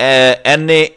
NA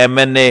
MNA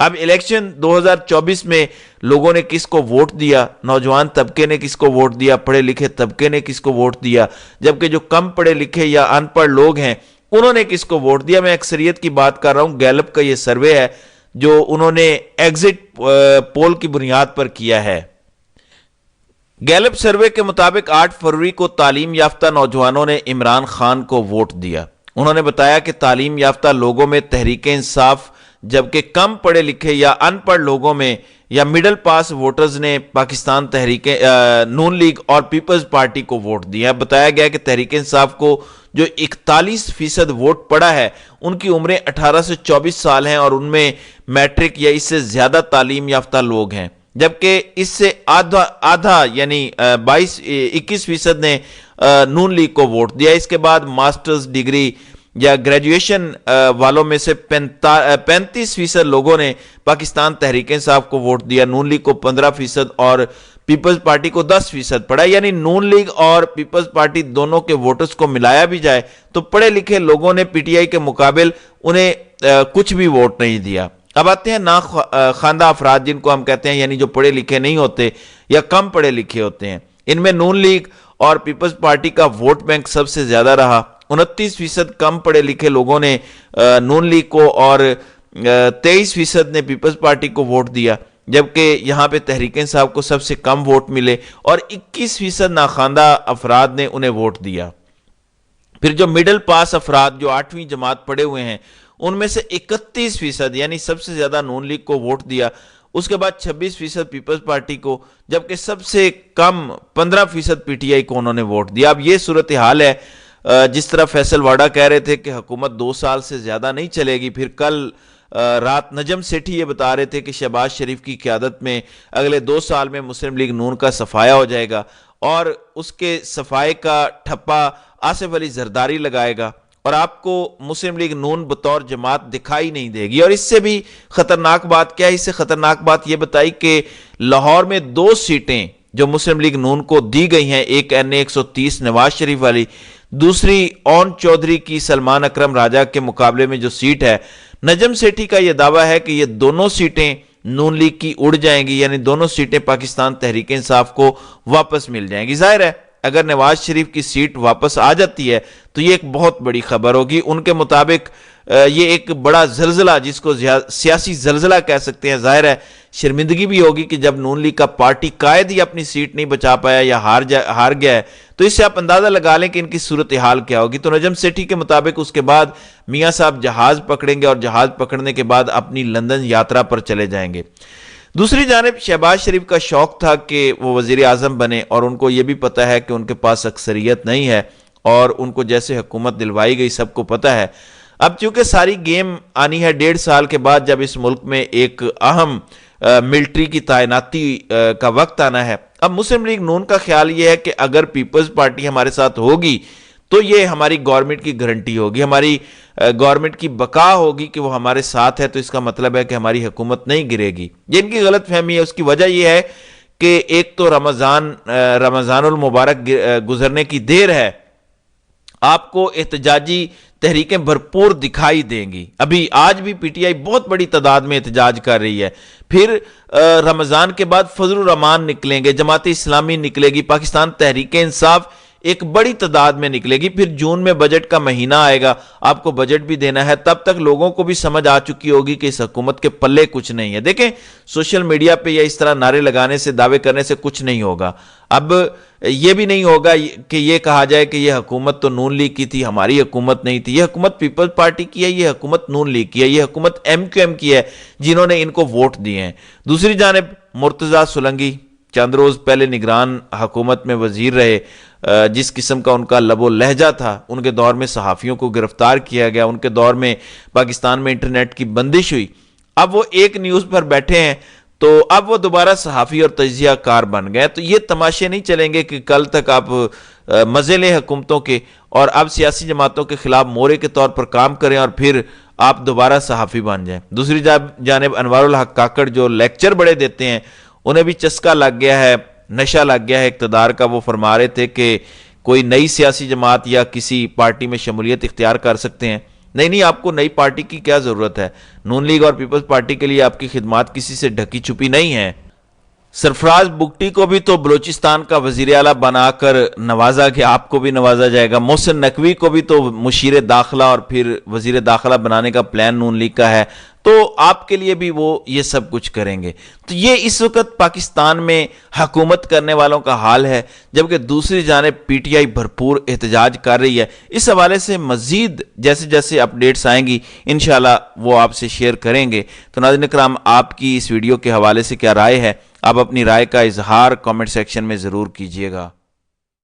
اب election 2024 میں لوگوں نے کس کو ووٹ دیا؟ نوجوان طبقے نے کس کو ووٹ دیا؟ پڑھے لکھے طبقے نے کس کو ووٹ دیا؟ جبکہ جو کم پڑھے لکھے یا ان پڑھ لوگ ہیں انہوں نے کس کو ووٹ دیا؟ میں اکثریت کی بات کر رہا ہوں، گیلپ کا یہ سروے ہے جو انہوں نے ایگزٹ پول کی بنیاد پر کیا ہے۔ گیلپ سروے کے مطابق 8 فروری کو تعلیم یافتہ نوجوانوں نے عمران خان کو ووٹ دیا۔ انہوں نے بتایا کہ تعلیم یافتہ لوگوں میں تحریک انصاف، جبکہ کم پڑھے لکھے یا ان پڑھ لوگوں میں یا مڈل پاس ووٹرز نے پاکستان تحریک نون لیگ اور پیپلز پارٹی کو ووٹ دیا۔ بتایا گیا کہ تحریک انصاف کو جو 41% ووٹ پڑا ہے ان کی عمریں 18 سے 24 سال ہیں اور ان میں میٹرک یا اس سے زیادہ تعلیم یافتہ لوگ ہیں، جبکہ اس سے آدھا یعنی 21% نے نون لیگ کو ووٹ دیا۔ اس کے بعد ماسٹرز ڈگری یا گریجویشن والوں میں سے 35% لوگوں نے پاکستان تحریک انصاف کو ووٹ دیا، نون لیگ کو 15% اور پیپلز پارٹی کو 10% پڑا۔ یعنی نون لیگ اور پیپلز پارٹی دونوں کے ووٹرز کو ملایا بھی جائے تو پڑھے لکھے لوگوں نے پی ٹی آئی کے مقابل انہیں کچھ بھی ووٹ نہیں دیا۔ اب آتے ہیں ناخواندہ افراد جن کو ہم کہتے ہیں، یعنی جو پڑھے لکھے نہیں ہوتے یا کم پڑھے لکھے ہوتے ہیں۔ ان میں نون لیگ اور پیپلز پارٹی کا ووٹ بینک سب سے زیادہ رہا۔ 29% کم پڑھے لکھے لوگوں نے نون لیگ کو اور 23% نے پیپلز پارٹی کو ووٹ دیا، جبکہ یہاں پہ تحریک انصاف کو سب سے کم ووٹ ملے اور 21% ناخواندہ افراد نے انہیں ووٹ دیا۔ پھر جو مڈل پاس افراد جو 8ویں جماعت پڑھے ہوئے ہیں ان میں سے 31% یعنی سب سے زیادہ نون لیگ کو ووٹ دیا، اس کے بعد 26% پیپلز پارٹی کو، جبکہ سب سے کم 15% پی ٹی آئی کو انہوں نے ووٹ دیا۔ اب یہ صورتحال ہے، جس طرح فیصل واڈا کہہ رہے تھے کہ حکومت 2 سال سے زیادہ نہیں چلے گی، پھر کل رات نجم سیٹھی یہ بتا رہے تھے کہ شہباز شریف کی قیادت میں اگلے 2 سال میں مسلم لیگ نون کا صفایا ہو جائے گا اور اس کے صفائے کا ٹھپا آصف علی زرداری لگائے گا اور آپ کو مسلم لیگ نون بطور جماعت دکھائی نہیں دے گی۔ اور اس سے بھی خطرناک بات کیا ہے؟ اس سے خطرناک بات یہ بتائی کہ لاہور میں 2 سیٹیں جو مسلم لیگ نون کو دی گئی ہیں، ایک NA 130 نواز شریف والی، دوسری اون چودھری کی سلمان اکرم راجہ کے مقابلے میں جو سیٹ ہے، نجم سیٹھی کا یہ دعویٰ ہے کہ یہ دونوں سیٹیں نون لیگ کی اڑ جائیں گی، یعنی دونوں سیٹیں پاکستان تحریک انصاف کو واپس مل جائیں گی۔ ظاہر ہے اگر نواز شریف کی سیٹ واپس آ جاتی ہے تو یہ ایک بہت بڑی خبر ہوگی۔ ان کے مطابق یہ ایک بڑا زلزلہ، جس کو سیاسی زلزلہ کہہ سکتے ہیں، ظاہر ہے شرمندگی بھی ہوگی کہ جب نون لیگ کا پارٹی قائد ہی اپنی سیٹ نہیں بچا پایا یا ہار گیا ہے، تو اس سے آپ اندازہ لگا لیں کہ ان کی صورتحال کیا ہوگی۔ تو نجم سیٹھی کے مطابق اس کے بعد میاں صاحب جہاز پکڑیں گے اور جہاز پکڑنے کے بعد اپنی لندن یاترا پر چلے جائیں گے۔ دوسری جانب شہباز شریف کا شوق تھا کہ وہ وزیر اعظم بنے، اور ان کو یہ بھی پتہ ہے کہ ان کے پاس اکثریت نہیں ہے اور ان کو جیسے حکومت دلوائی گئی سب کو پتہ ہے۔ اب چونکہ ساری گیم آنی ہے 1.5 سال کے بعد، جب اس ملک میں ایک اہم ملٹری کی تعیناتی کا وقت آنا ہے۔ اب مسلم لیگ نون کا خیال یہ ہے کہ اگر پیپلز پارٹی ہمارے ساتھ ہوگی تو یہ ہماری گورنمنٹ کی گارنٹی ہوگی، ہماری گورنمنٹ کی بقا ہوگی کہ وہ ہمارے ساتھ ہے، تو اس کا مطلب ہے کہ ہماری حکومت نہیں گرے گی۔ یہ ان کی غلط فہمی ہے۔ اس کی وجہ یہ ہے کہ ایک تو رمضان المبارک گزرنے کی دیر ہے، آپ کو احتجاجی تحریکیں بھرپور دکھائی دیں گی۔ ابھی آج بھی پی ٹی آئی بہت بڑی تعداد میں احتجاج کر رہی ہے، پھر رمضان کے بعد فضل الرحمان نکلیں گے، جماعت اسلامی نکلے گی، پاکستان تحریک انصاف ایک بڑی تعداد میں نکلے گی، پھر جون میں بجٹ کا مہینہ آئے گا، آپ کو بجٹ بھی دینا ہے، تب تک لوگوں کو بھی سمجھ آ چکی ہوگی کہ اس حکومت کے پلے کچھ نہیں ہے۔ دیکھیں سوشل میڈیا پہ یا اس طرح نعرے لگانے سے، دعوے کرنے سے کچھ نہیں ہوگا۔ اب یہ بھی نہیں ہوگا کہ یہ کہا جائے کہ یہ حکومت تو نون لیگ کی تھی، ہماری حکومت نہیں تھی۔ یہ حکومت پیپلز پارٹی کی ہے، یہ حکومت نون لیگ کی ہے، یہ حکومت MQM کی ہے جنہوں نے ان کو ووٹ دیے ہیں۔ دوسری جانب مرتضیٰ سولنگی چند روز پہلے نگران حکومت میں وزیر رہے، جس قسم کا ان کا لب و لہجہ تھا، ان کے دور میں صحافیوں کو گرفتار کیا گیا، ان کے دور میں پاکستان میں انٹرنیٹ کی بندش ہوئی۔ اب وہ ایک نیوز پر بیٹھے ہیں تو اب وہ دوبارہ صحافی اور تجزیہ کار بن گئے۔ تو یہ تماشے نہیں چلیں گے کہ کل تک آپ مزے لیں حکومتوں کے اور اب سیاسی جماعتوں کے خلاف مورے کے طور پر کام کریں اور پھر آپ دوبارہ صحافی بن جائیں۔ دوسری جانب انوار الحق کاکڑ جو لیکچر بڑے دیتے ہیں، انہیں بھی چسکا لگ گیا ہے، نشہ لگ گیا ہے اقتدار کا۔ وہ فرما رہے تھے کہ کوئی نئی سیاسی جماعت یا کسی پارٹی میں شمولیت اختیار کر سکتے ہیں۔ نہیں آپ کو نئی پارٹی کی کیا ضرورت ہے، نون لیگ اور پیپلز پارٹی کے لیے آپ کی خدمات کسی سے ڈھکی چھپی نہیں ہیں۔ سرفراز بگٹی کو بھی تو بلوچستان کا وزیر اعلیٰ بنا کر نوازا گیا، آپ کو بھی نوازا جائے گا۔ محسن نقوی کو بھی تو مشیر داخلہ اور پھر وزیر داخلہ بنانے کا پلان نون لیگ کا ہے، تو آپ کے لیے بھی وہ یہ سب کچھ کریں گے۔ تو یہ اس وقت پاکستان میں حکومت کرنے والوں کا حال ہے، جبکہ دوسری جانب پی ٹی آئی بھرپور احتجاج کر رہی ہے۔ اس حوالے سے مزید جیسے جیسے اپڈیٹس آئیں گی انشاءاللہ وہ آپ سے شیئر کریں گے۔ تو ناظرین اکرام، آپ کی اس ویڈیو کے حوالے سے کیا رائے ہے؟ آپ اپنی رائے کا اظہار کامنٹ سیکشن میں ضرور کیجیے گا۔